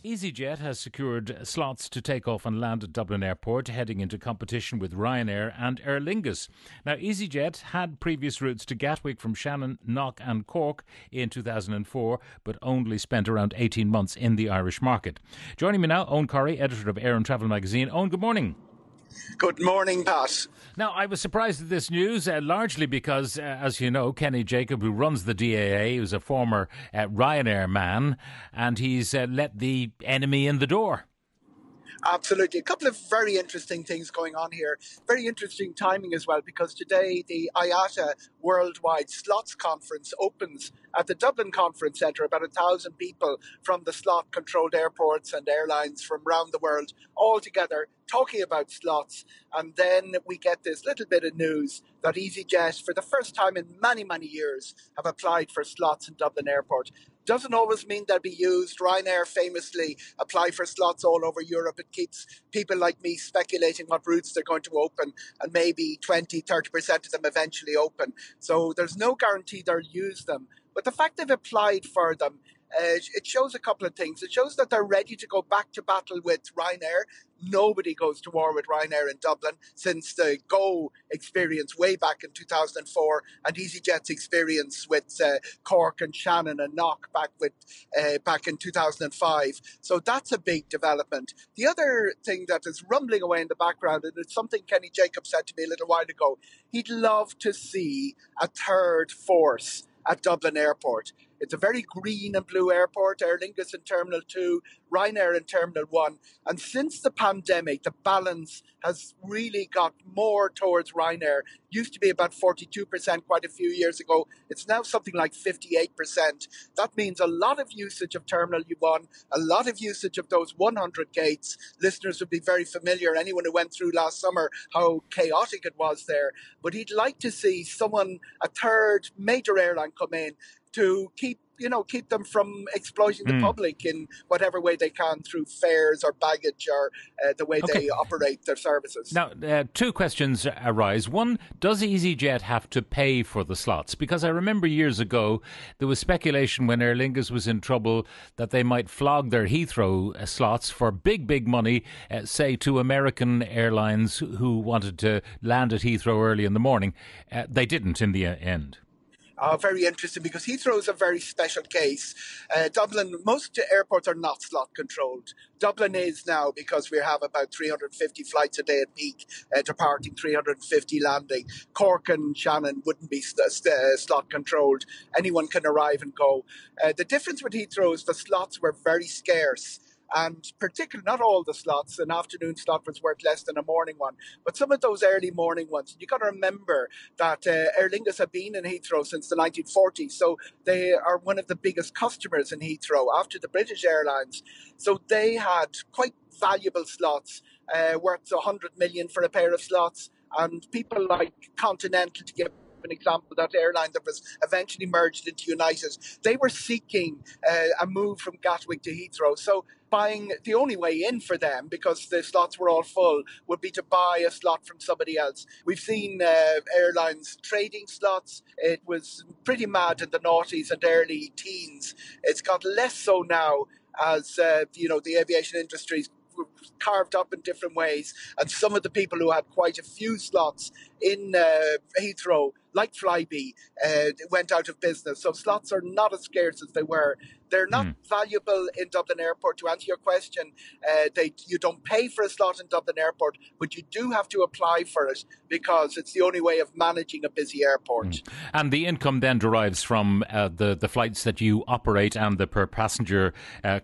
Easyjet has secured slots to take off and land at Dublin Airport, heading into competition with Ryanair and Aer Lingus. Now, Easyjet had previous routes to Gatwick from Shannon, Knock and Cork in 2004, but only spent around 18 months in the Irish market. Joining me now, Eoghan Corry, editor of Air and Travel magazine. Eoghan, good morning. Good morning, Pat. Now, I was surprised at this news, largely because, as you know, Kenny Jacob, who runs the DAA, who's a former Ryanair man, and he's let the enemy in the door. Absolutely. A couple of very interesting things going on here. Very interesting timing as well, because today the IATA Worldwide Slots Conference opens at the Dublin Conference Centre. About 1,000 people from the slot-controlled airports and airlines from around the world all together talking about slots. And then we get this little bit of news that EasyJet, for the first time in many, many years, have applied for slots in Dublin Airport. Doesn't always mean they'll be used. Ryanair famously apply for slots all over Europe. It keeps people like me speculating what routes they're going to open, and maybe 20-30% of them eventually open. So there's no guarantee they'll use them. But the fact they've applied for them, it shows a couple of things. It shows that they're ready to go back to battle with Ryanair. Nobody goes to war with Ryanair in Dublin since the Go experience way back in 2004 and EasyJet's experience with Cork and Shannon and Knock back in 2005. So that's a big development. The other thing that is rumbling away in the background, and it's something Kenny Jacob said to me a little while ago, he'd love to see a third force at Dublin Airport. It's a very green and blue airport, Aer Lingus in Terminal 2, Ryanair in Terminal 1. And since the pandemic, the balance has really got more towards Ryanair. Used to be about 42% quite a few years ago. It's now something like 58%. That means a lot of usage of Terminal 1, a lot of usage of those 100 gates. Listeners would be very familiar, anyone who went through last summer, how chaotic it was there. But he'd like to see a third major airline come in to keep them from exploiting the public in whatever way they can through fares or baggage or the way they operate their services. Now, two questions arise. One, does EasyJet have to pay for the slots? Because I remember years ago, there was speculation when Aer Lingus was in trouble that they might flog their Heathrow slots for big, big money, say to American airlines who wanted to land at Heathrow early in the morning. They didn't in the end. Very interesting, because Heathrow is a very special case. Dublin, most airports are not slot controlled. Dublin is now, because we have about 350 flights a day at peak, departing 350 landing. Cork and Shannon wouldn't be slot controlled. Anyone can arrive and go. The difference with Heathrow is the slots were very scarce. And particularly, not all the slots, an afternoon slot was worth less than a morning one, but some of those early morning ones. You got to remember that Aer Lingus have been in Heathrow since the 1940s, so they are one of the biggest customers in Heathrow after the British Airlines. So they had quite valuable slots, worth 100 million for a pair of slots, and people like Continental, to give an example, that airline that was eventually merged into United, they were seeking a move from Gatwick to Heathrow. So buying, the only way in for them, because the slots were all full, would be to buy a slot from somebody else. We've seen airlines trading slots. It was pretty mad in the noughties and early teens. It's got less so now as the aviation industry's carved up in different ways, and some of the people who had quite a few slots in Heathrow, like Flybe, went out of business. So slots are not as scarce as they were. They're not valuable in Dublin Airport. To answer your question, you don't pay for a slot in Dublin Airport, but you do have to apply for it because it's the only way of managing a busy airport. And the income then derives from the flights that you operate and the per passenger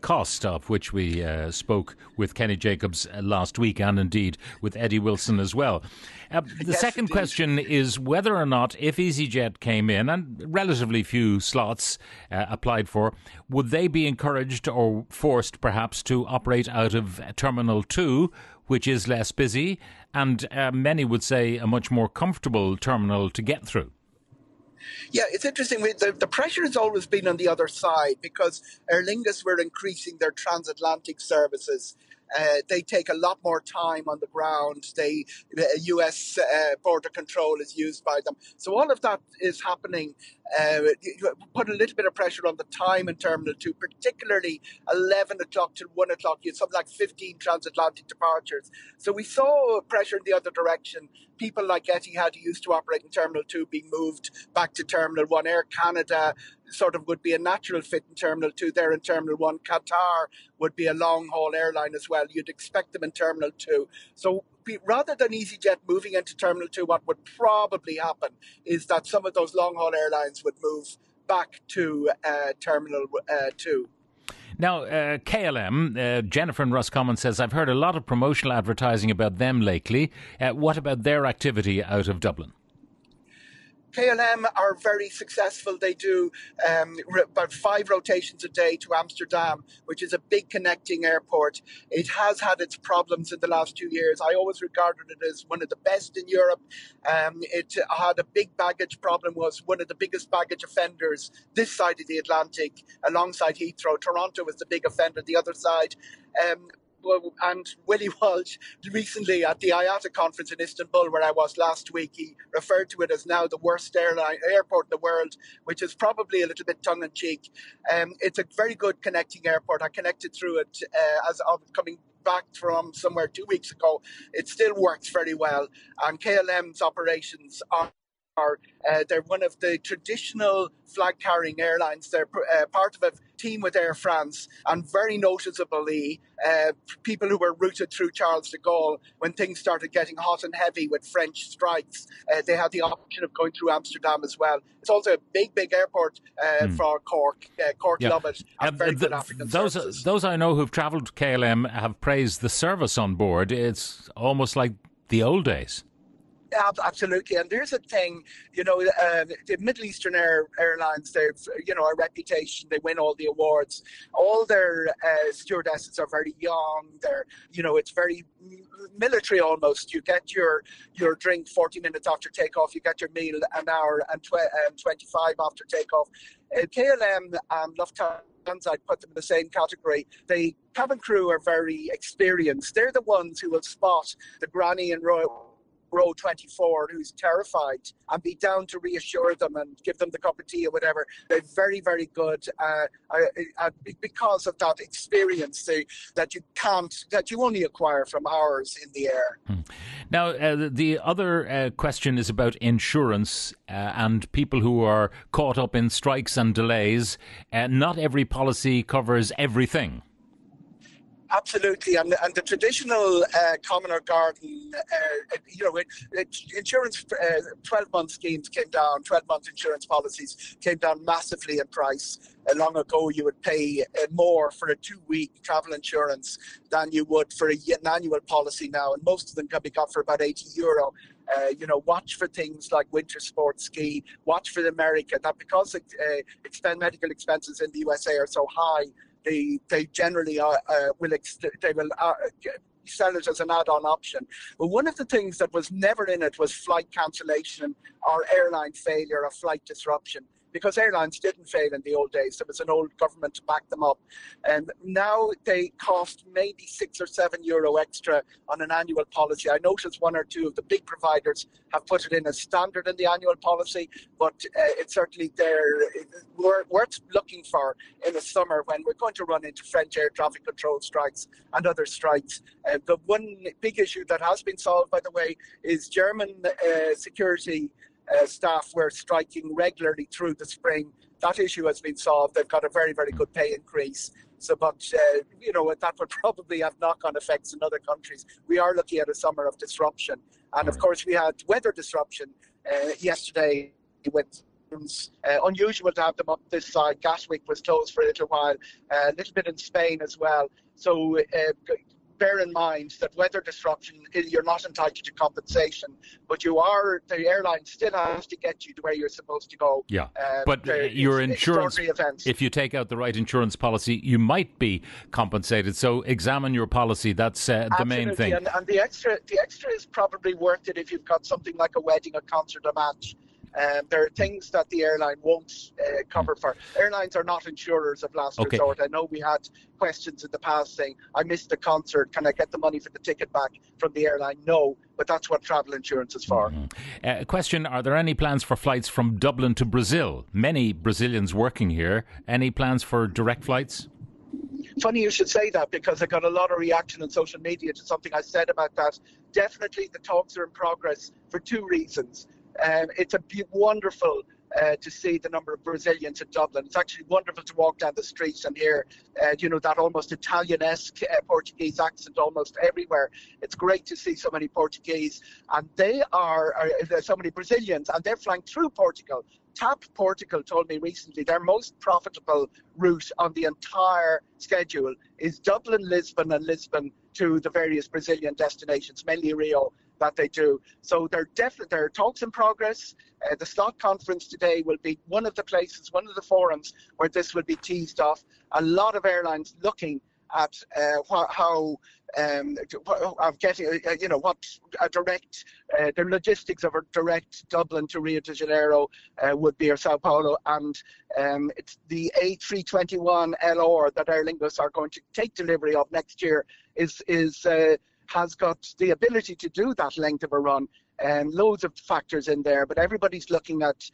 cost, of which we spoke with Kenny Jacobs last week, and indeed with Eddie Wilson as well. The second question is whether or not, if EasyJet came in and relatively few slots applied for, would they be encouraged or forced perhaps to operate out of Terminal 2, which is less busy, and many would say a much more comfortable terminal to get through? Yeah, it's interesting. The pressure has always been on the other side, because Aer Lingus were increasing their transatlantic services. They take a lot more time on the ground. US border control is used by them. So all of that is happening. Put a little bit of pressure on the time in Terminal 2, particularly 11 o'clock till 1 o'clock. You had something like 15 transatlantic departures. So we saw pressure in the other direction. People like Etihad, who used to operate in Terminal 2, being moved back to Terminal 1. Air Canada sort of would be a natural fit in Terminal 2. There in Terminal 1. Qatar would be a long-haul airline as well. You'd expect them in Terminal 2. So rather than EasyJet moving into Terminal 2, what would probably happen is that some of those long-haul airlines would move back to Terminal 2. Now, KLM, Jennifer in Roscommon says, I've heard a lot of promotional advertising about them lately. What about their activity out of Dublin? KLM are very successful. They do about 5 rotations a day to Amsterdam, which is a big connecting airport. It has had its problems in the last 2 years. I always regarded it as one of the best in Europe. It had a big baggage problem, was one of the biggest baggage offenders this side of the Atlantic, alongside Heathrow. Toronto was the big offender the other side. And Willie Walsh recently at the IATA conference in Istanbul, where I was last week, he referred to it as now the worst airport in the world, which is probably a little bit tongue-in-cheek. It's a very good connecting airport. I connected through it as I was coming back from somewhere 2 weeks ago. It still works very well. And KLM's operations they're one of the traditional flag-carrying airlines. They're part of a team with Air France, and very noticeably, people who were routed through Charles de Gaulle, when things started getting hot and heavy with French strikes, they had the option of going through Amsterdam as well. It's also a big, big airport for Cork. Cork love it. And very good African services. Those I know who've travelled to KLM have praised the service on board. It's almost like the old days. Absolutely, and there's a thing, the Middle Eastern airlines, they've, a reputation, they win all the awards. All their stewardesses are very young. They're, it's very military almost. You get your drink 40 minutes after takeoff. You get your meal an hour and 25 after takeoff. KLM and Lufthansa, I'd put them in the same category. The cabin crew are very experienced. They're the ones who will spot the granny in row 24 who's terrified and be down to reassure them and give them the cup of tea or whatever. They're very, very good because of that experience that you only acquire from hours in the air. Now, the other question is about insurance and people who are caught up in strikes and delays. Not every policy covers everything. Absolutely, and the traditional commoner garden, insurance 12-month schemes came down. 12-month insurance policies came down massively in price. Long ago, you would pay more for a 2-week travel insurance than you would for an annual policy now, and most of them can be got for about €80. Watch for things like winter sports ski. Watch for America. That because medical expenses in the USA are so high. They generally will sell it as an add-on option. But one of the things that was never in it was flight cancellation or airline failure or flight disruption, because airlines didn't fail in the old days. There was an old government to back them up. And now they cost maybe €6 or €7 extra on an annual policy. I noticed 1 or 2 of the big providers have put it in as standard in the annual policy, but it's certainly worth looking for in the summer when we're going to run into French air traffic control strikes and other strikes. The one big issue that has been solved, by the way, is German security staff were striking regularly through the spring. That issue has been solved. They've got a very, very good pay increase. So, but, that would probably have knock-on effects in other countries. We are looking at a summer of disruption. And, of course, we had weather disruption yesterday with unusual to have them up this side. Gatwick was closed for a little while, a little bit in Spain as well. So bear in mind that weather disruption, you're not entitled to compensation, but the airline still has to get you to where you're supposed to go. Yeah, but your insurance, if you take out the right insurance policy, you might be compensated. So examine your policy. That's the main thing. And the extra is probably worth it if you've got something like a wedding, a concert, a match. There are things that the airline won't cover for. Airlines are not insurers of last resort. I know we had questions in the past saying, I missed the concert, can I get the money for the ticket back from the airline? No, but that's what travel insurance is for. Question, are there any plans for flights from Dublin to Brazil? Many Brazilians working here. Any plans for direct flights? Funny you should say that, because I got a lot of reaction on social media to something I said about that. Definitely the talks are in progress for two reasons. It's wonderful to see the number of Brazilians in Dublin. It's actually wonderful to walk down the streets and hear, that almost Italian-esque Portuguese accent almost everywhere. It's great to see so many Portuguese, and there's so many Brazilians, and they're flying through Portugal. TAP Portugal told me recently their most profitable route on the entire schedule is Dublin, Lisbon, and Lisbon to the various Brazilian destinations, mainly Rio, that they do. So there are talks in progress. The slot conference today will be one of the places, one of the forums where this will be teased off. A lot of airlines looking at how of getting, what a direct, the logistics of a direct Dublin to Rio de Janeiro would be, or Sao Paulo, and it's the A321 LR that Aer Lingus are going to take delivery of next year has got the ability to do that length of a run. Loads of factors in there, but everybody's looking at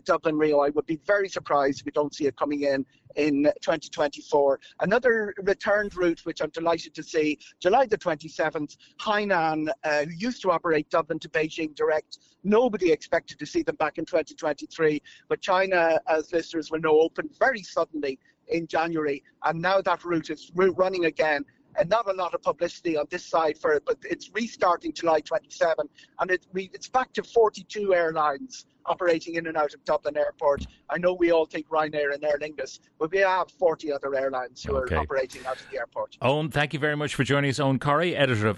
Dublin Rio. I would be very surprised if we don't see it coming in 2024. Another returned route, which I'm delighted to see, July the 27th, Hainan, who used to operate Dublin to Beijing direct. Nobody expected to see them back in 2023, but China, as listeners will know, opened very suddenly in January, and now that route is running again. And not a lot of publicity on this side for it, but it's restarting July 27, and it's back to 42 airlines operating in and out of Dublin Airport. I know we all think Ryanair and Aer Lingus, but we have 40 other airlines who are operating out of the airport. Eoghan, thank you very much for joining us. Eoghan Corry, editor of